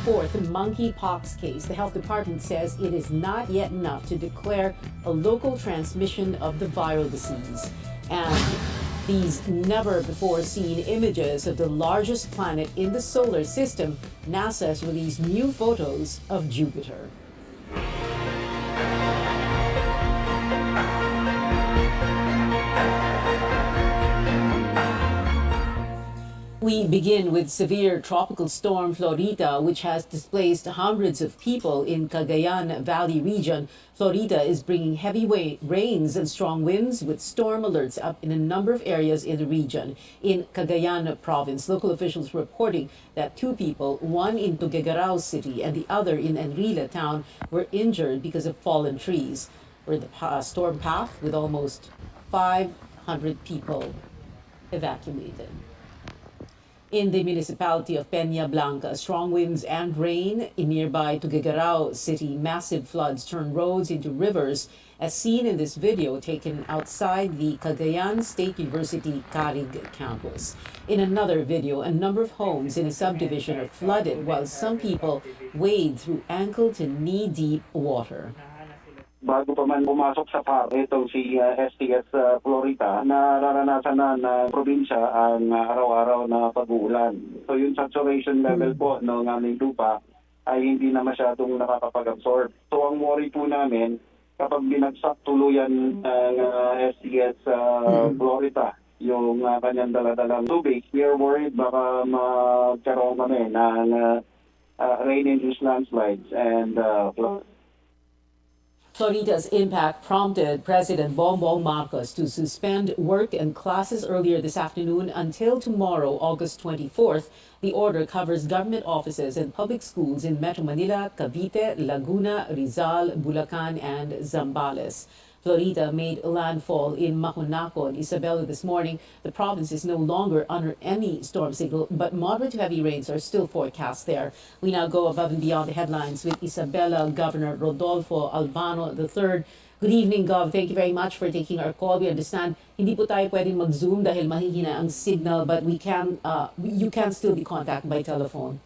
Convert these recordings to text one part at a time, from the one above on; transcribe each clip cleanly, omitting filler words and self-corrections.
fourth monkeypox case. The health department says it is not yet enough to declare a local transmission of the viral disease. And these never-before-seen images of the largest planet in the solar system, NASA has released new photos of Jupiter. We begin with severe tropical storm Florita, which has displaced hundreds of people in Cagayan Valley region. Florita is bringing heavy rains and strong winds with storm alerts up in a number of areas in the region. In Cagayan province, local officials reporting that two people, one in Tuguegarao City and the other in Enrila town, were injured because of fallen trees. We're in the storm path with almost 500 people evacuated. In the municipality of Peña Blanca, strong winds and rain in nearby Tuguegarao City, massive floods turned roads into rivers, as seen in this video taken outside the Cagayan State University Carig campus. In another video, a number of homes in a subdivision are flooded while some people wade through ankle to knee-deep water. Bago pa man pumasok sa itong si STS Florita, nararanasan na ng probinsya ang araw-araw na pag-uulan. So yung saturation level po ng aming lupa ay hindi na masyadong nakakapag-absorb. So ang worry po namin, kapag binagsak tuluyan ng STS Florita, yung kanyang daladalang tubig, we are worried baka magkaroon kami ng rain-induced landslides and floods. Florida's impact prompted President Bongbong Marcos to suspend work and classes earlier this afternoon until tomorrow, August 24th. The order covers government offices and public schools in Metro Manila, Cavite, Laguna, Rizal, Bulacan, and Zambales. Florida made landfall in Macunaco, Isabela this morning. The province is no longer under any storm signal, but moderate to heavy rains are still forecast there. We now go above and beyond the headlines with Isabela Governor Rodolfo Albano III. Good evening, Gov. Thank you very much for taking our call. We understand hindi po tayo pwedeng mag-Zoom dahil mahihina ang signal, but you can still be contacted by telephone.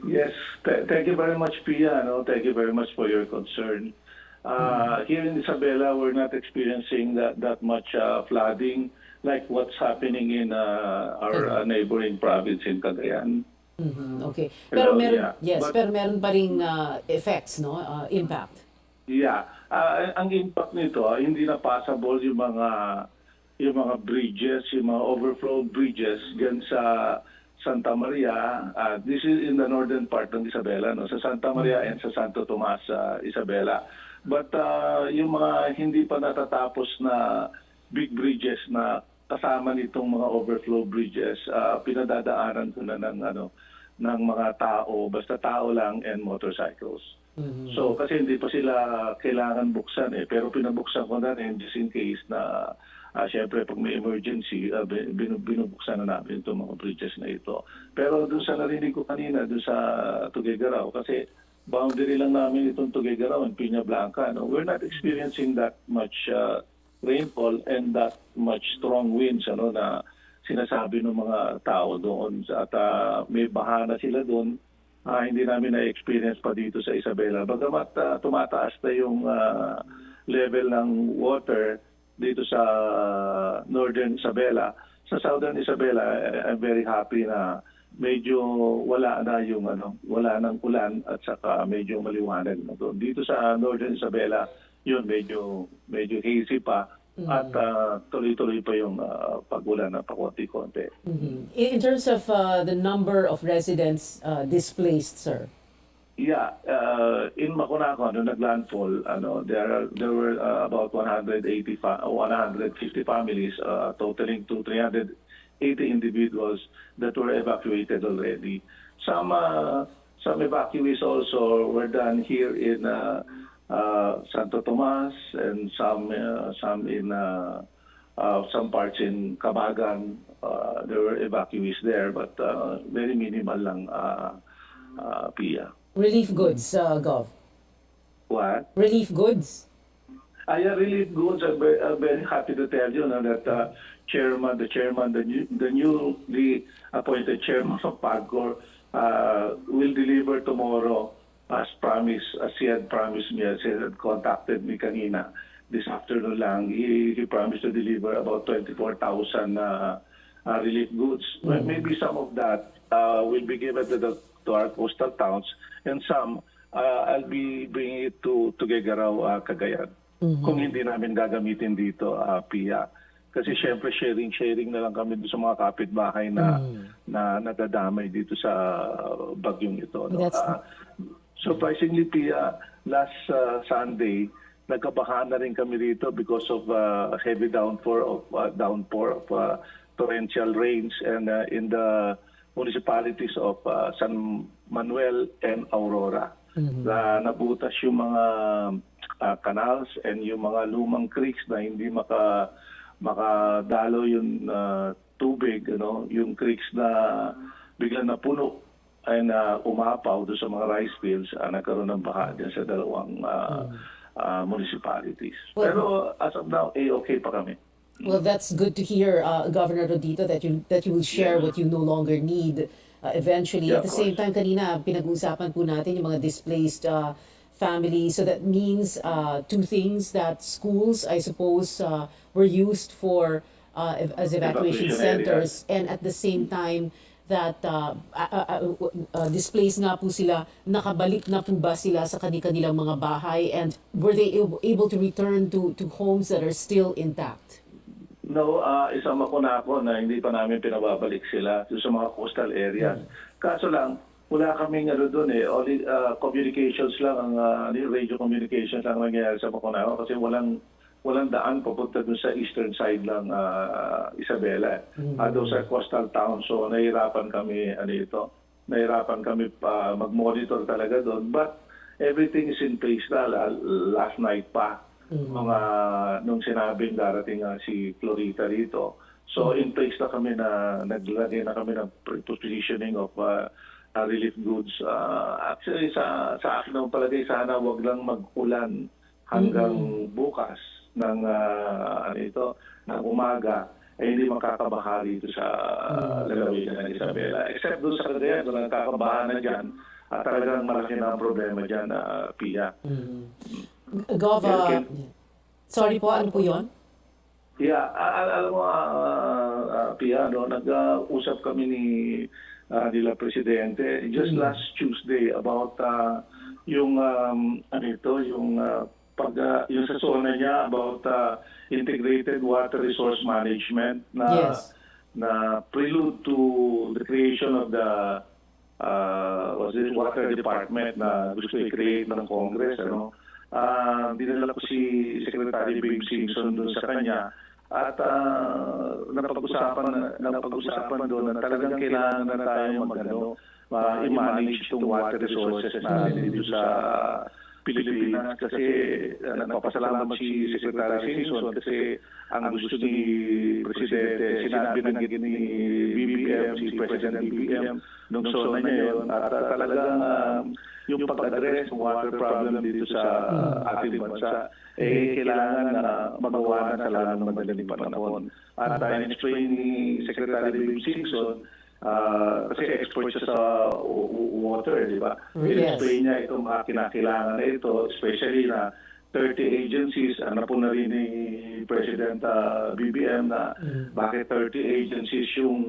Yes, thank you very much, Pia. Thank you very much for your concern. Here in Isabela, we're not experiencing that much flooding like what's happening in our neighboring province in Cagayan. Okay. Pero meron, yeah. pero meron pa ring effects, no? Impact. Yeah. Ang impact nito, hindi na passable yung mga bridges, yung mga overflow bridges diyan sa Santa Maria. This is in the northern part ng Isabela, no? Sa Santa Maria and sa Santo Tomas, Isabela. But yung mga hindi pa natatapos na big bridges na kasama nitong mga overflow bridges, pinadadaanan ko na ng mga tao, basta tao lang and motorcycles. So kasi hindi pa sila kailangan buksan pero pinabuksan ko na rin just in case na syempre pag may emergency, binubuksan na namin itong mga bridges na ito. Pero doon sa narinig ko kanina, doon sa Tuguegarao, kasi boundary lang namin itong Tuguegarao and Peña Blanca. We're not experiencing that much rainfall and that much strong winds na sinasabi ng mga tao doon. At may baha na sila doon. Hindi namin na-experience pa dito sa Isabela. Bagamat tumataas na yung level ng water dito sa northern Isabela. Sa southern Isabela, I'm very happy na medyo wala na wala nang ulan at saka medyo maliwanag na doon. Dito sa northern Isabela, yun medyo hazy pa at tuloy-tuloy pa yung pag-ulan na pakunti-kunti. In terms of the number of residents displaced, sir? Yeah, in Macunaco, naglandfall, there were about 150 families, totaling to 380 individuals that were evacuated already. Some evacuees also were done here in Santo Tomas and some in some parts in Cabagan. There were evacuees there, but very minimal lang, Pia. Relief goods, Gov. What? Relief goods. Yeah, relief goods. I'm very happy to tell you that the newly appointed chairman of PAGCOR, will deliver tomorrow as promised, as he had promised me, as he had contacted me kanina. This afternoon lang, he promised to deliver about 24,000 relief goods. Well, maybe some of that will be given to our coastal towns, and some I'll be bringing it to Tuguegarao, Cagayan. Kung hindi namin gagamitin dito, Pia. Kasi syempre sharing na lang kami sa mga kapitbahay na nadadamay dito sa bagyong ito. No? Surprisingly, Pia, last Sunday, nagkabahaan na rin kami dito because of heavy downpour of torrential rains and in the municipalities of San Manuel and Aurora. Nabutas yung mga canals and yung mga lumang creeks na hindi makadalo yung tubig, yung creeks na biglang napuno ay umapaw doon sa mga rice fields, nagkaroon ng baha dyan sa dalawang municipalities. Pero as of now, okay pa kami. Well, that's good to hear, Governor Rodito, that you will share what you no longer need eventually. Yeah, At the same time, kanina pinag-uusapan po natin yung mga displaced families. So that means two things, that schools, I suppose, were used for as evacuation centers, and at the same time that displaced nga po sila, nakabalik na po ba sila sa kanilang mga bahay, and were they able to return to homes that are still intact? No, isama ko na ako na hindi pa namin pinababalik sila sa mga coastal areas. Kaso lang, wala kaming doon only communications lang, ang radio communications lang nangyayari sa Maconaco kasi walang daan papunta dun sa eastern side lang, Isabela. Doon sa coastal town. So nahirapan kami mag-monitor talaga doon. But everything is in place na. Last night pa, nung sinabing darating si Florita dito. So in place na kami na naglagay na kami ng positioning of relief goods. Actually, sa akin ang palagay, sana wag lang mag-ulan hanggang bukas ng ng umaga ay hindi makakabaha dito sa lalawigan ng Isabela. Except doon sa Cagayan, doon nagkakabaha na dyan, talagang malaki na ang problema dyan, Pia. Gov, sorry po, ano po yun? Yeah, alam mo, Pia, nag-usap kami nila Presidente just last Tuesday about yung sa zona niya about integrated water resource management na prelude to the creation of the water department na gusto i-create ng Congress. Dinala ko si Secretary Babe Simpson doon sa kanya at napag-usapan doon na talagang kailangan na tayo i-manage itong water resources natin dito sa Pilipinas kasi napapasalamat si Secretary Simpson kasi ang gusto ni Presidente, sinabi na ni BBM, si President BBM, nung zona niya yun, at talagang yung pag-address ng water problem dito sa ating bansa, kailangan na magawa na sa lalong madaling panahon. At in-explain ni Secretary Babe Simpson, kasi expert siya sa water, di ba? I-explain niya itong kinakailangan na ito, especially na 30 agencies, po na rin ni President BBM na bakit 30 agencies yung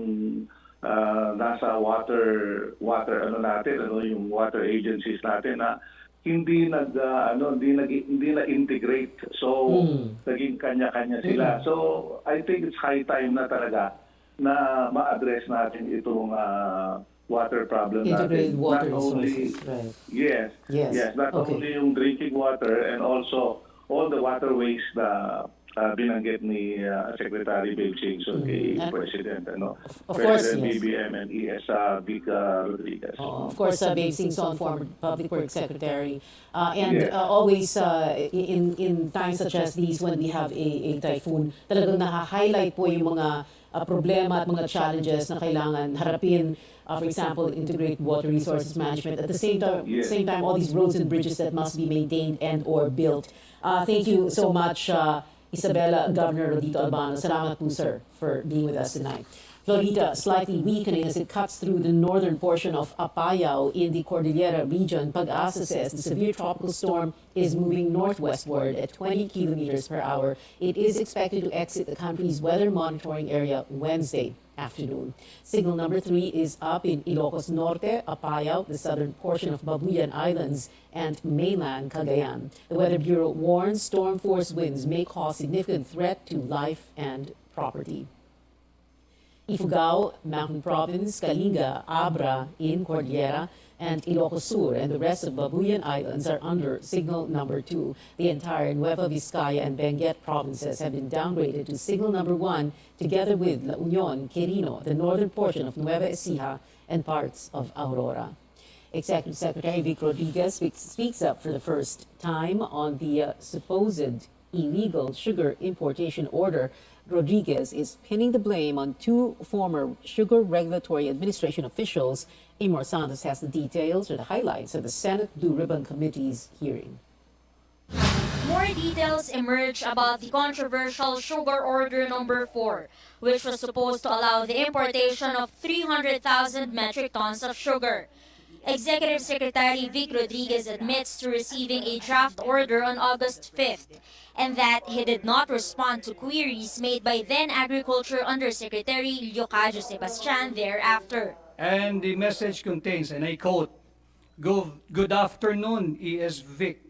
nasa water natin, yung water agencies natin na hindi na-integrate. So naging kanya-kanya sila. So I think it's high time na talaga na ma-address natin itong water problem integrated natin. Water not only resources, right. Yes, not only yung drinking water and also all the waterways na binanggit ni Secretary Babe Simpson kay President, President BBM and Vic Rodriguez. Of course, Babe Simpson, former Public Works Secretary, and always in times such as these when we have a typhoon, talagang na-highlight po yung mga problema at mga challenges na kailangan harapin. For example, integrated water resources management. At the same time, all these roads and bridges that must be maintained and or built. Thank you so much, Isabela, Governor Rodito Albano. Salamat po, sir, for being with us tonight. Florida slightly weakening as it cuts through the northern portion of Apayao in the Cordillera region. Pag-asa says the severe tropical storm is moving northwestward at 20 kilometers per hour. It is expected to exit the country's weather monitoring area Wednesday afternoon. Signal number 3 is up in Ilocos Norte, Apayao, the southern portion of Babuyan Islands, and mainland Cagayan. The Weather Bureau warns storm force winds may cause significant threat to life and property. Ifugao, Mountain Province, Kalinga, Abra in Cordillera, and Ilocos Sur and the rest of Babuyan Islands are under signal number 2. The entire Nueva Vizcaya and Benguet provinces have been downgraded to signal number 1, together with La Union, Quirino, the northern portion of Nueva Ecija, and parts of Aurora. Executive Secretary Vic Rodriguez speaks up for the first time on the supposed illegal sugar importation order. Rodriguez is pinning the blame on 2 former Sugar Regulatory Administration officials. Amor Santos has the details or the highlights of the Senate Blue Ribbon Committee's hearing. More details emerge about the controversial Sugar Order Number 4, which was supposed to allow the importation of 300,000 metric tons of sugar. Executive Secretary Vic Rodriguez admits to receiving a draft order on August 5th and that he did not respond to queries made by then Agriculture Undersecretary Leocadio Sebastian thereafter. And the message contains, and I quote, Good afternoon, ES Vic.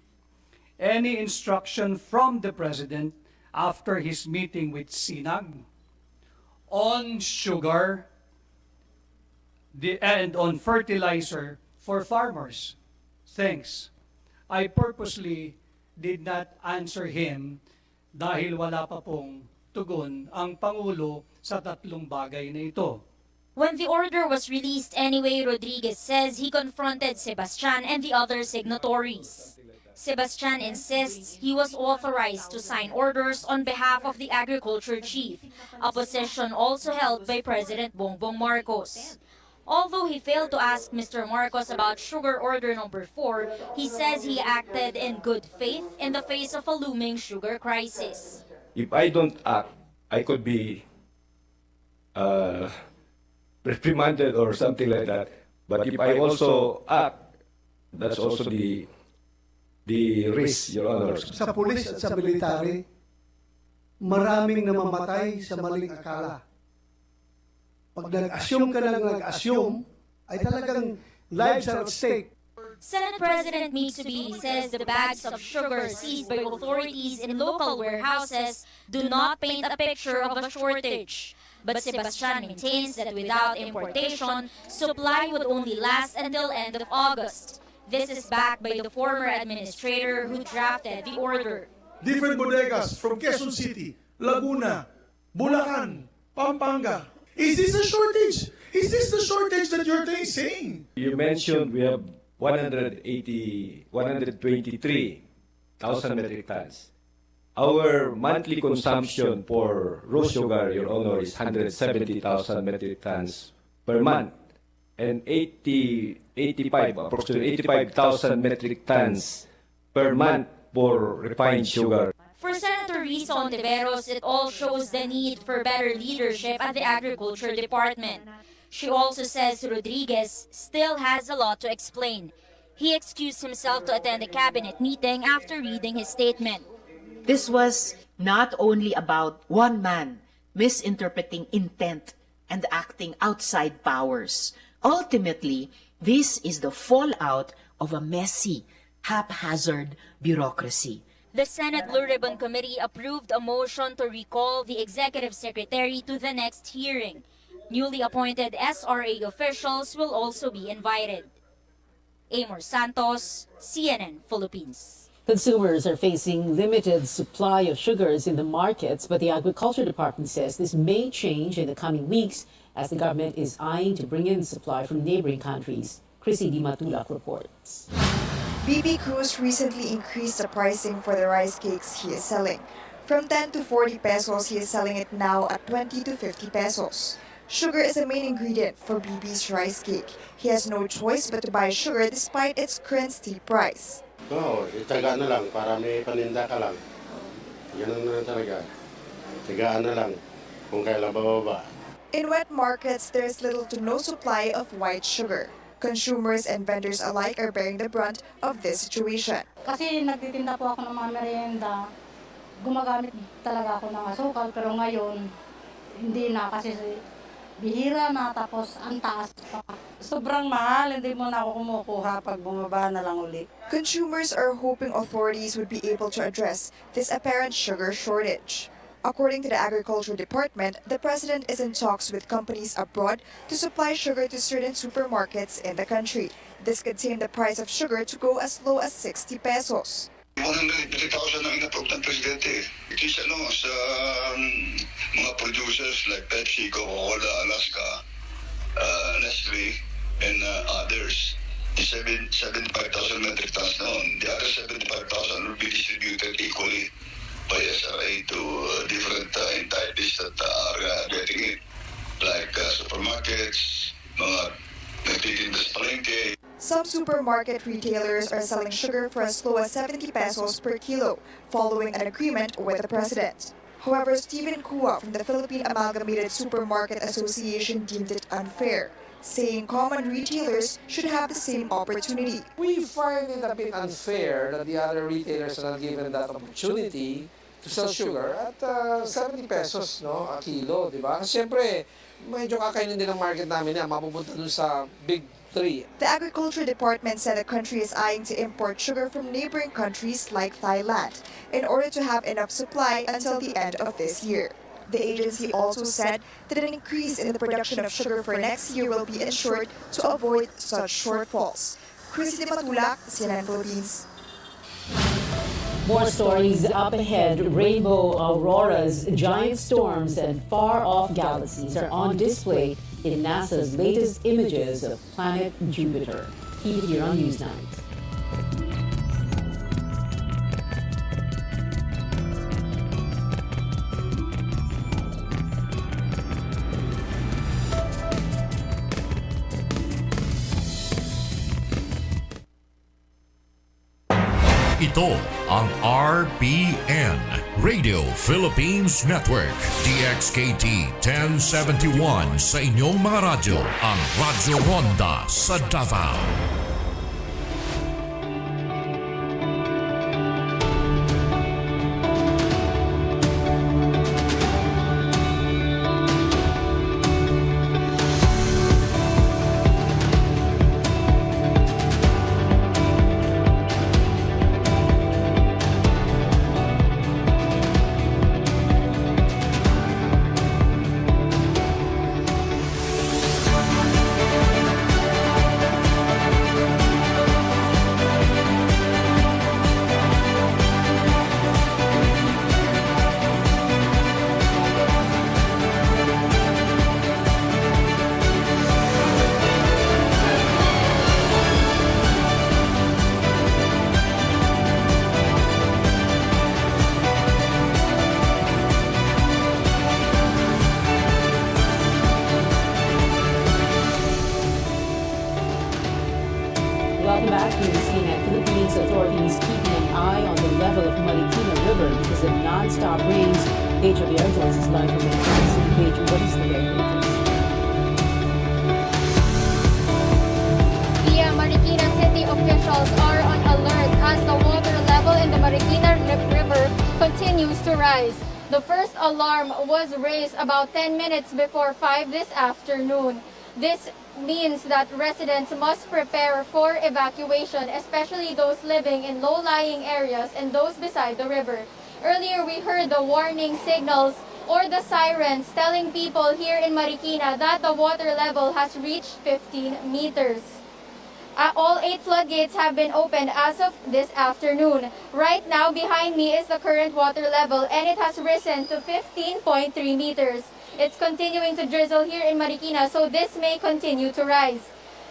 Any instruction from the President after his meeting with SINAG on sugar and on fertilizer for farmers? Thanks. I purposely did not answer him dahil wala pa pong tugon ang Pangulo sa 3 bagay na ito. When the order was released anyway, Rodriguez says he confronted Sebastian and the other signatories. Sebastian insists he was authorized to sign orders on behalf of the agriculture chief, a position also held by President Bongbong Marcos. Although he failed to ask Mr. Marcos about Sugar Order Number 4, he says he acted in good faith in the face of a looming sugar crisis. If I don't act, I could be reprimanded or something like that. But if I also act, that's also the risk, Your Honor. Sa pulis at sa military, maraming namamatay sa maling akala. Pag nag-assume ka lang nag-assume, ay talagang lives are at stake. Senate President Mitsubishi says the bags of sugar seized by authorities in local warehouses do not paint a picture of a shortage. But Sebastian maintains that without importation, supply would only last until end of August. This is backed by the former administrator who drafted the order. Different bodegas from Quezon City, Laguna, Bulacan, Pampanga. Is this a shortage? Is this the shortage that you're saying? You mentioned we have 123,000 metric tons. Our monthly consumption for raw sugar, Your Honor, is 170,000 metric tons per month. And approximately 85,000 metric tons per month for refined sugar. For Senator Risa Hontiveros, it all shows the need for better leadership at the Agriculture Department. She also says Rodriguez still has a lot to explain. He excused himself to attend a cabinet meeting after reading his statement. This was not only about one man misinterpreting intent and acting outside powers. Ultimately, this is the fallout of a messy, haphazard bureaucracy. The Senate Blue Ribbon Committee approved a motion to recall the Executive Secretary to the next hearing. Newly appointed SRA officials will also be invited. Amor Santos, CNN Philippines. Consumers are facing limited supply of sugars in the markets, but the Agriculture Department says this may change in the coming weeks as the government is eyeing to bring in supply from neighboring countries. Chrissy Di Matulak reports. BB Cruz recently increased the pricing for the rice cakes he is selling. From 10 to 40 pesos, he is selling it now at 20 to 50 pesos. Sugar is the main ingredient for BB's rice cake. He has no choice but to buy sugar despite its current steep price. Oo, itaga na lang para may paninda ka lang. Ganun na talaga. Tigaan na lang kung kailan bababa. In wet markets, there is little to no supply of white sugar. Consumers and vendors alike are bearing the brunt of this situation. Kasi nagtitinda po ako ng mga merienda, gumagamit talaga ako ng asukal, pero ngayon, hindi na kasi bihira na tapos ang taas pa. Sobrang mahal, hindi mo na ako kumukuha pag bumaba na lang uli. Consumers are hoping authorities would be able to address this apparent sugar shortage. According to the Agriculture Department, the president is in talks with companies abroad to supply sugar to certain supermarkets in the country. This could tame the price of sugar to go as low as 60 pesos. 150,000 ang in-approve ng presidente. It is sa mga producers like Pepsi, Coca-Cola, Alaska, Nestle, and others. The 75,000 metric tons noon. The other 75,000 will be distributed equally by SRA to different entities that are getting it, like supermarkets, mga nagtitinda sa palengke. Some supermarket retailers are selling sugar for as low as 70 pesos per kilo, following an agreement with the president. However, Stephen Kua from the Philippine Amalgamated Supermarket Association deemed it unfair, saying common retailers should have the same opportunity. We find it a bit unfair that the other retailers are not given that opportunity to sell sugar at 70 pesos a kilo, di ba? Kasi siyempre, medyo kakainin din ang market namin yan, mapupunta dun sa big three. The Agriculture Department said the country is eyeing to import sugar from neighboring countries like Thailand in order to have enough supply until the end of this year. The agency also said that an increase in the production of sugar for next year will be ensured to avoid such shortfalls. Christy Matulak, CNN Philippines. More stories up ahead. Rainbow auroras, giant storms, and far-off galaxies are on display in NASA's latest images of planet Jupiter. Keep it here on News 9. Ito ang RPN, Radio Philippines Network, DXKT 1071 sa inyong mga radyo, ang Radyo Ronda sa Davao. Welcome back to CNN Philippines. Authorities keeping an eye on the level of Marikina River because of non-stop rains. Paige Javier joins us live from Marikina City. Paige, what is the very latest? The Marikina City officials are on alert as the water level in the Marikina River continues to rise. The first alarm was raised about 10 minutes before 5 this afternoon. This means that residents must prepare for evacuation, especially those living in low-lying areas and those beside the river. Earlier, we heard the warning signals or the sirens telling people here in Marikina that the water level has reached 15 meters. All 8 floodgates have been opened as of this afternoon. Right now, behind me is the current water level, and it has risen to 15.3 meters. It's continuing to drizzle here in Marikina, so this may continue to rise.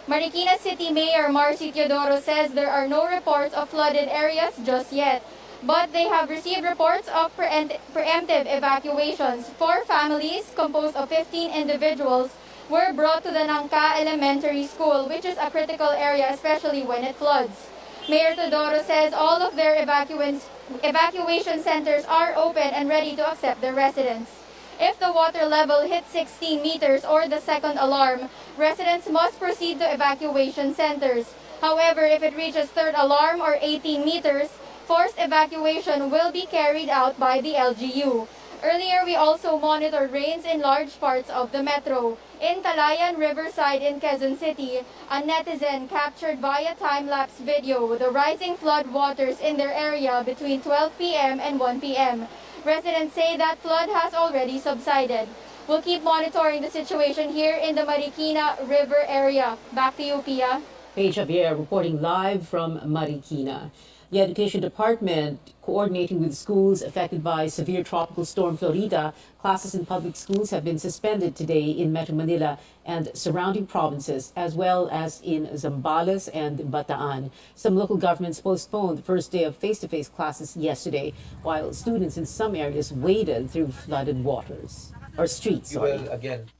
Marikina City Mayor Marcy Teodoro says there are no reports of flooded areas just yet, but they have received reports of preemptive evacuations. 4 families composed of 15 individuals were brought to the Nangka Elementary School, which is a critical area, especially when it floods. Mayor Teodoro says all of their evacuation centers are open and ready to accept the residents. If the water level hits 16 meters or the second alarm, residents must proceed to evacuation centers. However, if it reaches third alarm or 18 meters, forced evacuation will be carried out by the LGU. Earlier, we also monitored rains in large parts of the metro. In Talayan Riverside in Quezon City, a netizen captured via time-lapse video the rising flood waters in their area between 12 p.m. and 1 p.m. Residents say that flood has already subsided. We'll keep monitoring the situation here in the Marikina River area. Back to you, Pia. Paige Javier reporting live from Marikina. The Education Department coordinating with schools affected by severe tropical storm Florita. Classes in public schools have been suspended today in Metro Manila and surrounding provinces, as well as in Zambales and Bataan. Some local governments postponed the first day of face-to-face classes yesterday, while students in some areas waded through flooded waters or streets. We will again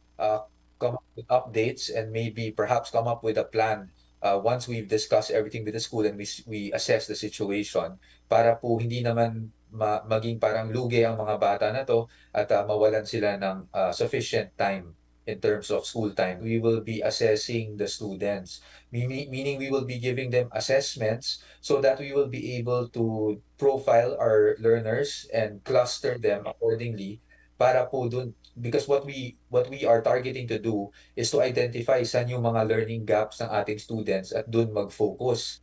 come up with updates and maybe perhaps come up with a plan once we've discussed everything with the school and we assess the situation para po hindi naman maging parang lugi ang mga bata na to at mawalan sila ng sufficient time in terms of school time. We will be assessing the students, meaning we will be giving them assessments so that we will be able to profile our learners and cluster them accordingly para po dun, because what we are targeting to do is to identify saan yung mga learning gaps ng ating students at dun mag-focus.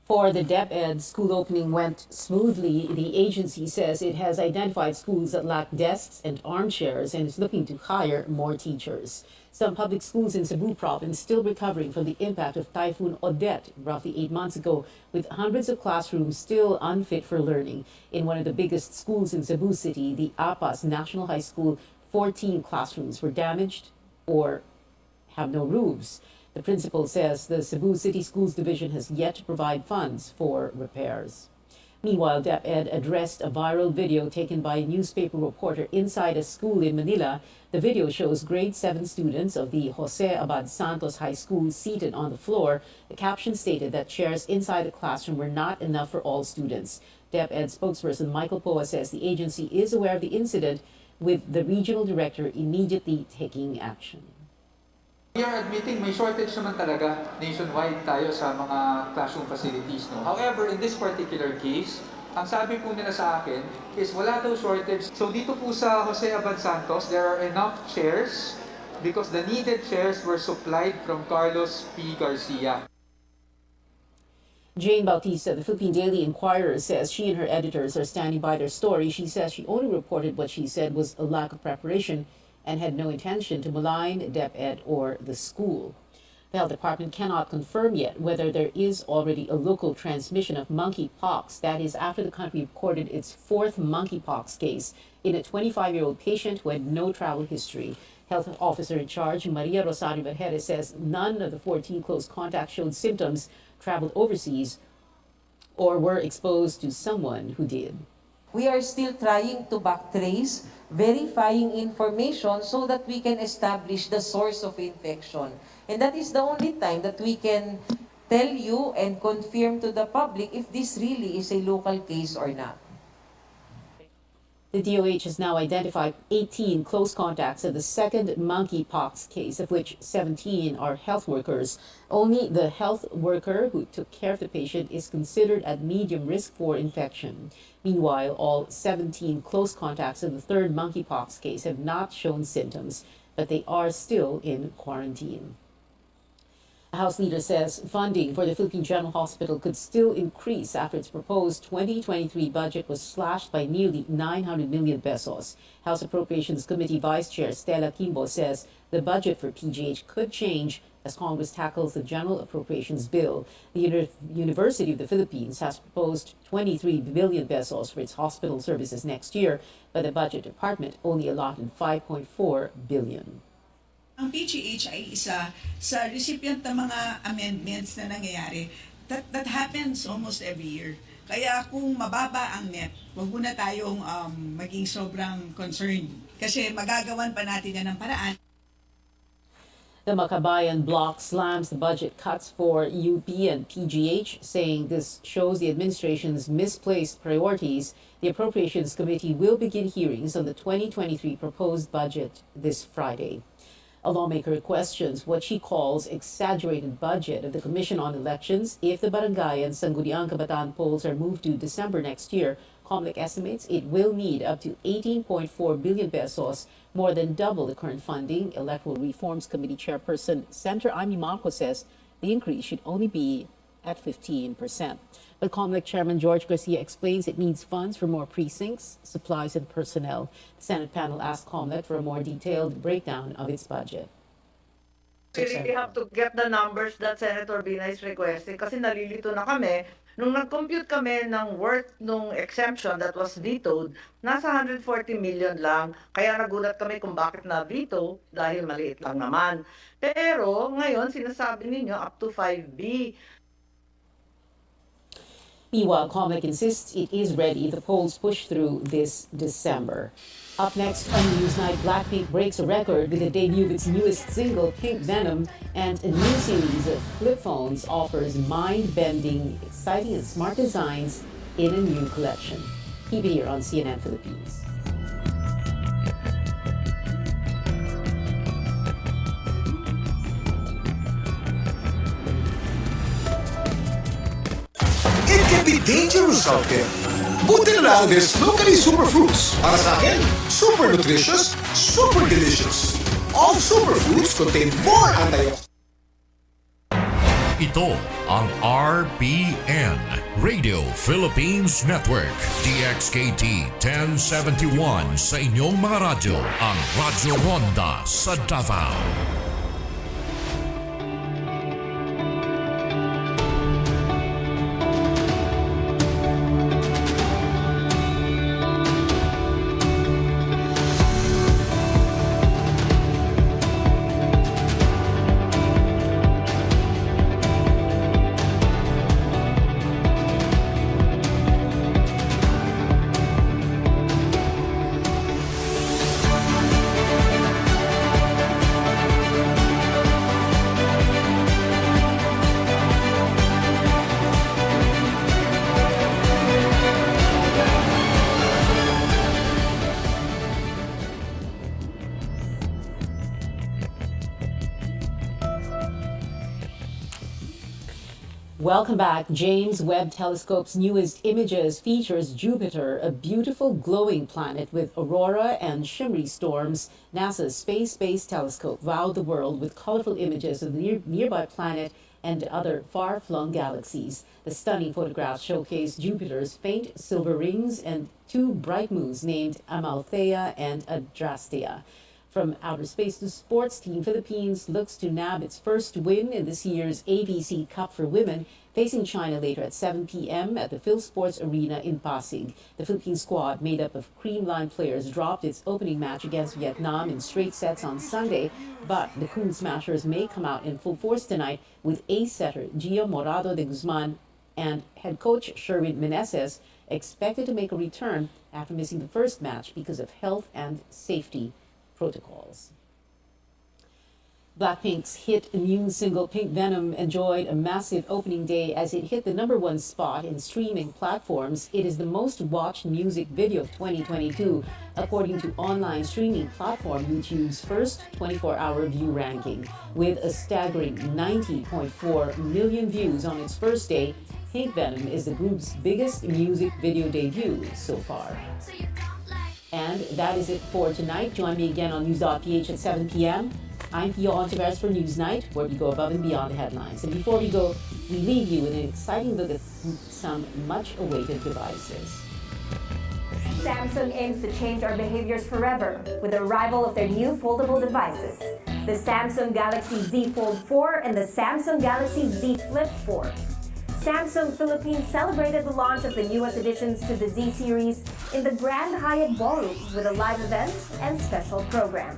For the DepEd, school opening went smoothly. The agency says it has identified schools that lack desks and armchairs and is looking to hire more teachers. Some public schools in Cebu province still recovering from the impact of Typhoon Odette roughly 8 months ago, with hundreds of classrooms still unfit for learning. In one of the biggest schools in Cebu City, the APAS National High School, 14 classrooms were damaged or have no roofs. The principal says the Cebu City Schools Division has yet to provide funds for repairs. Meanwhile, DepEd addressed a viral video taken by a newspaper reporter inside a school in Manila. The video shows grade 7 students of the Jose Abad Santos High School seated on the floor. The caption stated that chairs inside the classroom were not enough for all students. DepEd spokesperson Michael Poa says the agency is aware of the incident, with the regional director immediately taking action. We are admitting may shortage naman talaga nationwide tayo sa mga classroom facilities. No? However, in this particular case, ang sabi po nila sa akin is wala daw shortage. So dito po sa Jose Abad Santos, there are enough chairs because the needed chairs were supplied from Carlos P. Garcia. Jane Bautista, the Philippine Daily Inquirer, says she and her editors are standing by their story. She says she only reported what she said was a lack of preparation and had no intention to malign DepEd or the school. The health department cannot confirm yet whether there is already a local transmission of monkeypox. That is after the country recorded its 4th monkeypox case in a 25-year-old patient who had no travel history. Health officer in charge, Maria Rosario Vergere, says none of the 14 close contacts showed symptoms, traveled overseas, or were exposed to someone who did. We are still trying to backtrace, verifying information so that we can establish the source of infection. And that is the only time that we can tell you and confirm to the public if this really is a local case or not. The DOH has now identified 18 close contacts of the 2nd monkeypox case, of which 17 are health workers. Only the health worker who took care of the patient is considered at medium risk for infection. Meanwhile, all 17 close contacts of the 3rd monkeypox case have not shown symptoms, but they are still in quarantine. A House leader says funding for the Philippine General Hospital could still increase after its proposed 2023 budget was slashed by nearly 900 million pesos. House Appropriations Committee Vice Chair Stella Kimbo says the budget for PGH could change as Congress tackles the General Appropriations Bill. The University of the Philippines has proposed 23 billion pesos for its hospital services next year, but the Budget Department only allotted 5.4 billion. Ang PGH ay isa sa recipient ng mga amendments na nangyayari. That happens almost every year. Kaya kung mababa ang net, huwag muna tayong maging sobrang concerned. Kasi magagawan pa natin yan ng paraan. The Makabayan bloc slams the budget cuts for UP and PGH, saying this shows the administration's misplaced priorities. The Appropriations Committee will begin hearings on the 2023 proposed budget this Friday. A lawmaker questions what she calls exaggerated budget of the Commission on Elections if the Barangay and Sangguniang Kabataan polls are moved to December next year. COMELEC estimates it will need up to 18.4 billion pesos, more than double the current funding. Electoral Reforms Committee Chairperson Senator Amy Marcos says the increase should only be at 15%. But COMELEC Chairman George Garcia explains it needs funds for more precincts, supplies, and personnel. The Senate panel asked COMELEC for a more detailed breakdown of its budget. We really have to get the numbers that Senator Bina is requesting kasi nalilito na kami. Nung nag-compute kami ng worth nung exemption that was vetoed, nasa 140 million lang. Kaya nagulat kami kung bakit na-veto dahil maliit lang naman. Pero ngayon sinasabi ninyo up to 5B. Meanwhile, COMELEC insists it is ready if the polls push through this December. Up next on Newsnight, Blackpink breaks a record with the debut of its newest single, Pink Venom, and a new series of flip phones offers mind-bending, exciting, and smart designs in a new collection. Keep it here on CNN Philippines. It can be dangerous out there. Buti na lang there's locally superfruits. Para sa akin, super nutritious, super delicious. All superfoods contain more antioxidants. Ito ang RBN, Radio Philippines Network, DXKT 1071 sa inyong mga radyo, ang Radyo Ronda sa Davao. Welcome back. James Webb Telescope's newest images features Jupiter, a beautiful glowing planet with aurora and shimmery storms. NASA's Space Telescope wowed the world with colorful images of the nearby planet and other far-flung galaxies. The stunning photographs showcase Jupiter's faint silver rings and two bright moons named Amalthea and Adrastea. From outer space to sports, Team Philippines looks to nab its first win in this year's ABC Cup for Women, facing China later at 7 p.m. at the PhilSports Arena in Pasig. The Philippine squad, made up of creamline players, dropped its opening match against Vietnam in straight sets on Sunday, but the Coon Smashers may come out in full force tonight with ace setter Gio Morado de Guzman and head coach Sherwin Meneses expected to make a return after missing the first match because of health and safety protocols. Blackpink's hit new single Pink Venom enjoyed a massive opening day as it hit the #1 spot in streaming platforms. It is the most watched music video of 2022, according to online streaming platform YouTube's first 24-hour view ranking. With a staggering 90.4 million views on its first day, Pink Venom is the group's biggest music video debut so far. And that is it for tonight. Join me again on News.ph at 7 p.m. I'm Pio HONTIVEROS for Newsnight, where we go above and beyond the headlines. And before we go, we leave you with an exciting look at some much-awaited devices. Samsung aims to change our behaviors forever with the arrival of their new foldable devices, the Samsung Galaxy Z Fold 4 and the Samsung Galaxy Z Flip 4. Samsung Philippines celebrated the launch of the newest additions to the Z series in the Grand Hyatt Ballroom with a live event and special program.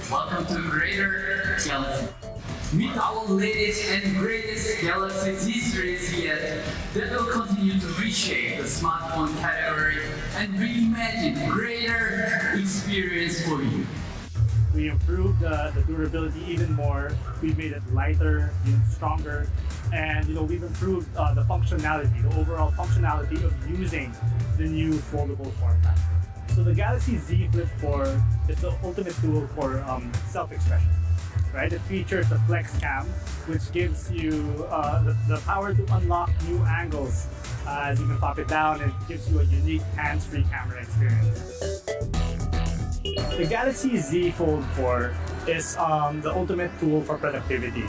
Welcome to Greater Galaxy. Meet our latest and greatest Galaxy Z series yet that will continue to reshape the smartphone category and reimagine greater experience for you. We improved the durability even more. We made it lighter, stronger, and we've improved the functionality, the overall functionality of using the new foldable form factor. So the Galaxy Z Flip 4 is the ultimate tool for self-expression. Right? It features the Flex Cam, which gives you the power to unlock new angles as you can pop it down, and it gives you a unique hands-free camera experience. The Galaxy Z Fold 4 is the ultimate tool for productivity.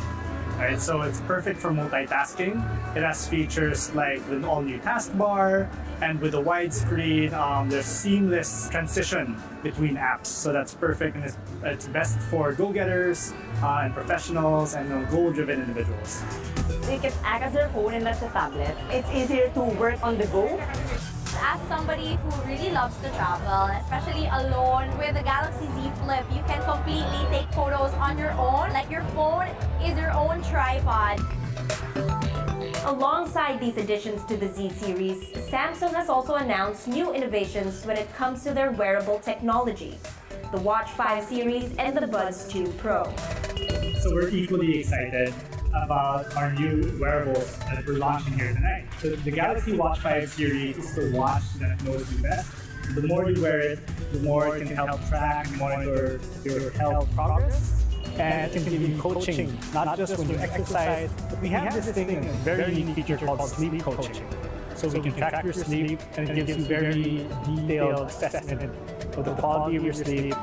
Right? So it's perfect for multitasking. It has features like the all-new taskbar, and with a widescreen, there's seamless transition between apps. So that's perfect, and it's best for go-getters and professionals and goal-driven individuals. You can act as your phone and as a tablet. It's easier to work on the go. As somebody who really loves to travel, especially alone, with the Galaxy Z Flip, you can completely take photos on your own. Like your phone is your own tripod. Alongside these additions to the Z series, Samsung has also announced new innovations when it comes to their wearable technology. The Watch 5 series and the Buds 2 Pro. So we're equally excited about our new wearables that we're launching here tonight. So the Galaxy Watch 5 series is the watch that knows you best. The more you wear it, the more it can help track and monitor your health progress. And it can give you coaching, not just when you exercise, but we have this thing, a very unique feature called sleep coaching. So we can track your sleep, and it gives you very detailed assessment of the quality of your sleep.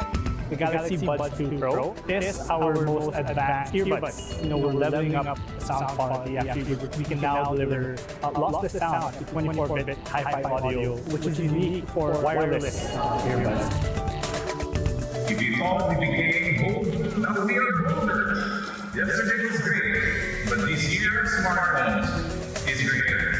The Galaxy Buds 2 Pro is our most advanced earbuds. We're leveling up the sound quality. Actually, we can now deliver lossless sound to 24-bit hi-fi audio, which is unique for wireless earbuds. If you thought we became old, now we are older. Yesterday was great, but this year's smartphones is greater.